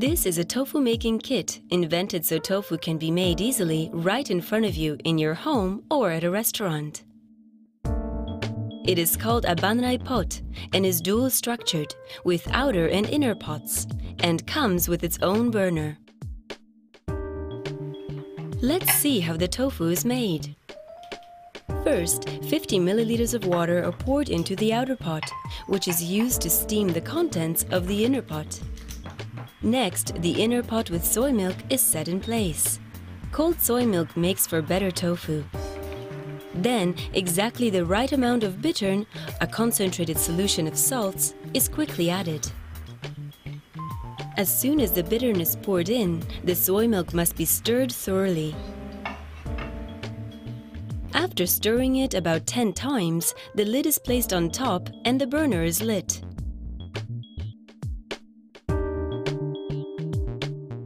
This is a tofu making kit invented so tofu can be made easily right in front of you in your home or at a restaurant. It is called a Banrai pot and is dual structured with outer and inner pots and comes with its own burner. Let's see how the tofu is made. First, 50 milliliters of water are poured into the outer pot, which is used to steam the contents of the inner pot. Next, the inner pot with soy milk is set in place. Cold soy milk makes for better tofu. Then, exactly the right amount of bittern, a concentrated solution of salts, is quickly added. As soon as the bittern is poured in, the soy milk must be stirred thoroughly. After stirring it about 10 times, the lid is placed on top and the burner is lit.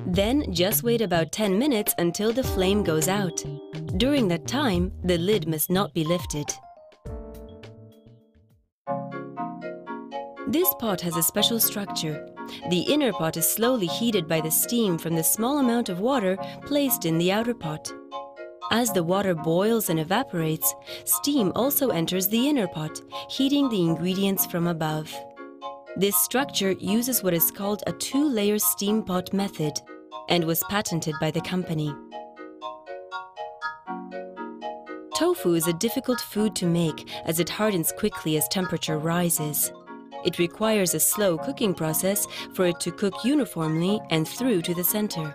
Then just wait about 10 minutes until the flame goes out. During that time, the lid must not be lifted. This pot has a special structure. The inner pot is slowly heated by the steam from the small amount of water placed in the outer pot. As the water boils and evaporates, steam also enters the inner pot, heating the ingredients from above. This structure uses what is called a two-layer steam pot method and was patented by the company. Tofu is a difficult food to make as it hardens quickly as temperature rises. It requires a slow cooking process for it to cook uniformly and through to the center.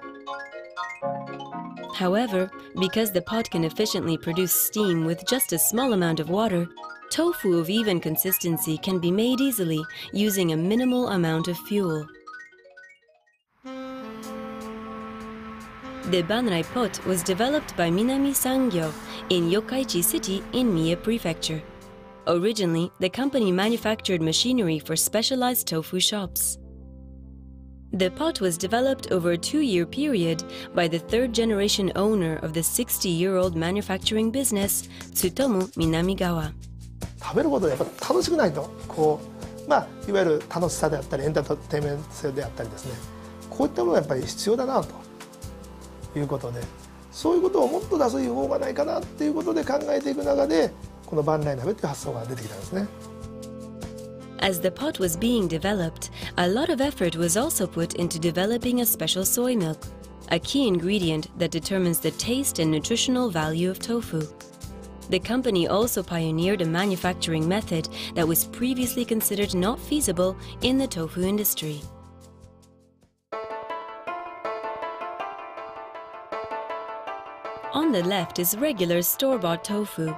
However, because the pot can efficiently produce steam with just a small amount of water, tofu of even consistency can be made easily using a minimal amount of fuel. The Banrai pot was developed by Minami Sangyo in Yokkaichi City in Mie Prefecture. Originally, the company manufactured machinery for specialized tofu shops. The pot was developed over a 2-year period by the third-generation owner of the 60-year-old manufacturing business, Tsutomu Minamigawa. 食べることでやっぱ楽しくないと、いわゆる楽しさであったりエンターテインメント性であったりですね、こういったものがやっぱり必要だなということで、そういうことをもっと出す方がないかなっていうことで考えていく中で、この万来鍋という発想が出てきたんですね。As the pot was being developed, a lot of effort was also put into developing a special soy milk, a key ingredient that determines the taste and nutritional value of tofu. The company also pioneered a manufacturing method that was previously considered not feasible in the tofu industry. On the left is regular store-bought tofu.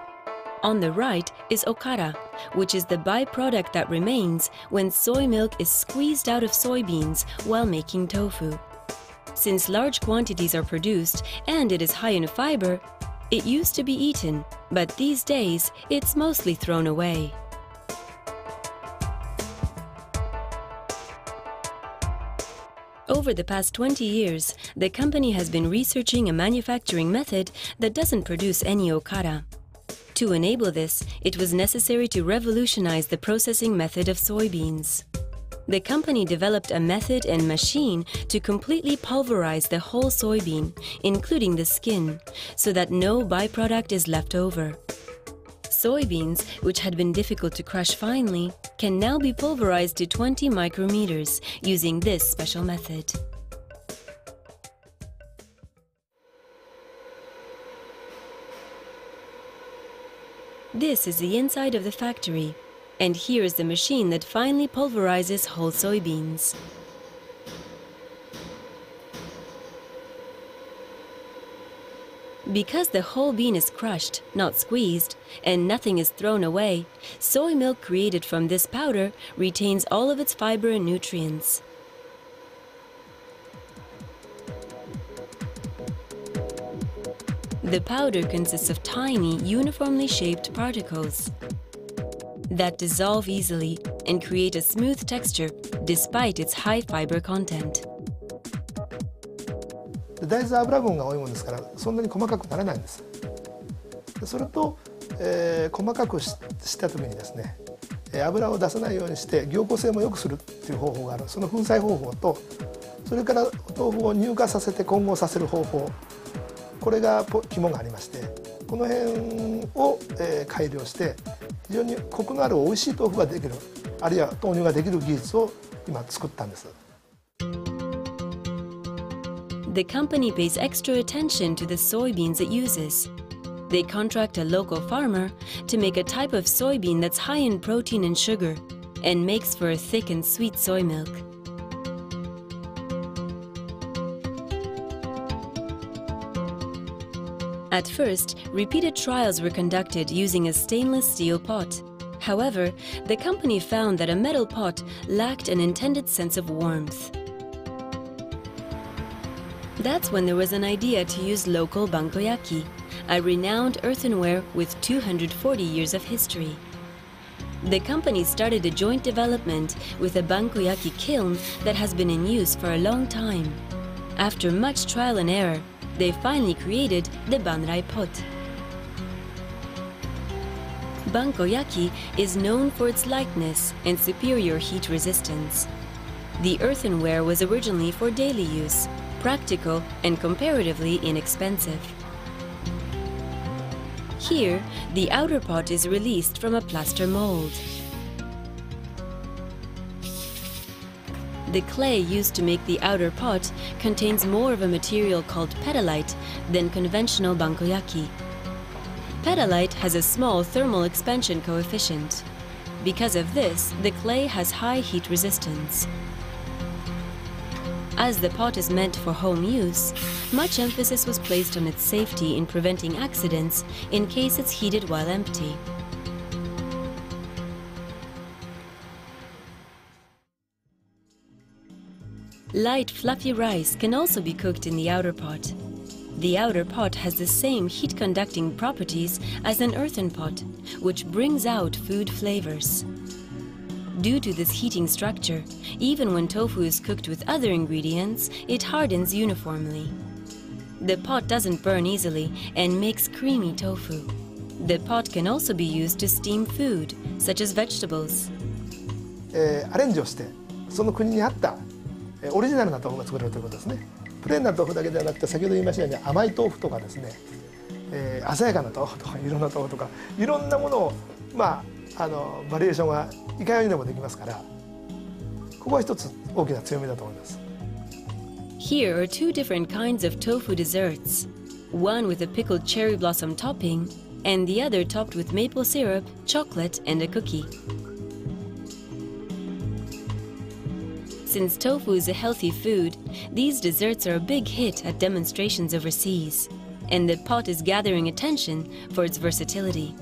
On the right is okara, which is the byproduct that remains when soy milk is squeezed out of soybeans while making tofu. Since large quantities are produced and it is high in fiber, it used to be eaten, but these days it's mostly thrown away. Over the past 20 years, the company has been researching a manufacturing method that doesn't produce any okara. To enable this, it was necessary to revolutionize the processing method of soybeans. The company developed a method and machine to completely pulverize the whole soybean, including the skin, so that no byproduct is left over. Soybeans, which had been difficult to crush finely, can now be pulverized to 20 micrometers using this special method. This is the inside of the factory, and here is the machine that finally pulverizes whole soybeans. Because the whole bean is crushed, not squeezed, and nothing is thrown away, soy milk created from this powder retains all of its fiber and nutrients. The powder consists of tiny, uniformly shaped particles that dissolve easily and create a smooth texture despite its high fiber content. 大豆は油分が多いものですからそんなに細かくならないんです。それと、細かくした時にですね、油を出さないようにして凝固性も良くするっていう方法がある。その粉砕方法とそそれからお豆腐を乳化させて混合させる方法、これが肝がありまして、この辺を改良して非常にコクのある美味しい豆腐ができる、あるいは豆乳ができる技術を今作ったんです。The company pays extra attention to the soybeans it uses. They contract a local farmer to make a type of soybean that's high in protein and sugar and makes for a thick and sweet soy milk. At first, repeated trials were conducted using a stainless steel pot. However, the company found that a metal pot lacked an intended sense of warmth. That's when there was an idea to use local bankoyaki, a renowned earthenware with 240 years of history. The company started a joint development with a bankoyaki kiln that has been in use for a long time. After much trial and error, they finally created the Banrai pot. Bankoyaki is known for its lightness and superior heat resistance. The earthenware was originally for daily use, practical and comparatively inexpensive. Here, the outer pot is released from a plaster mold. The clay used to make the outer pot contains more of a material called petalite than conventional bankoyaki. Petalite has a small thermal expansion coefficient. Because of this, the clay has high heat resistance. As the pot is meant for home use, much emphasis was placed on its safety in preventing accidents in case it's heated while empty. Light, fluffy rice can also be cooked in the outer pot. The outer pot has the same heat-conducting properties as an earthen pot, which brings out food flavors. Due to this heating structure, even when tofu is cooked with other ingredients, it hardens uniformly. The pot doesn't burn easily and makes creamy tofu. The pot can also be used to steam food, such as vegetables. アレンジをしてその国に合ったオリジナルな豆腐が作れるということですね。プレーンな豆腐だけではなくて、先ほど言いましたように甘い豆腐とかですね、鮮やかな豆腐とか色の豆腐とかいろんなものをバリエーションがいかようにでもできますから、ここは一つ大きな強みだと思います。Here are two different kinds of tofu desserts. One with a pickled cherry blossom topping, and the other topped with maple syrup, chocolate, and a cookie. Since tofu is a healthy food, these desserts are a big hit at demonstrations overseas, and the pot is gathering attention for its versatility.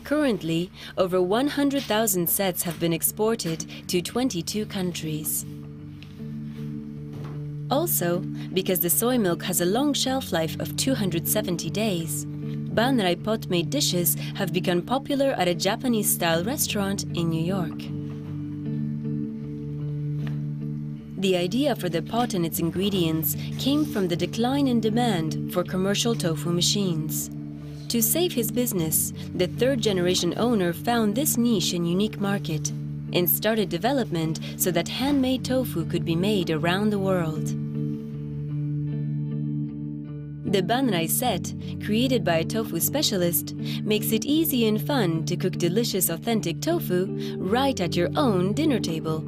Currently, over 100,000 sets have been exported to 22 countries. Also, because the soy milk has a long shelf life of 270 days, Banrai pot-made dishes have become popular at a Japanese-style restaurant in New York. The idea for the pot and its ingredients came from the decline in demand for commercial tofu machines. To save his business, the third-generation owner found this niche and unique market and started development so that handmade tofu could be made around the world. The Banrai set, created by a tofu specialist, makes it easy and fun to cook delicious authentic tofu right at your own dinner table.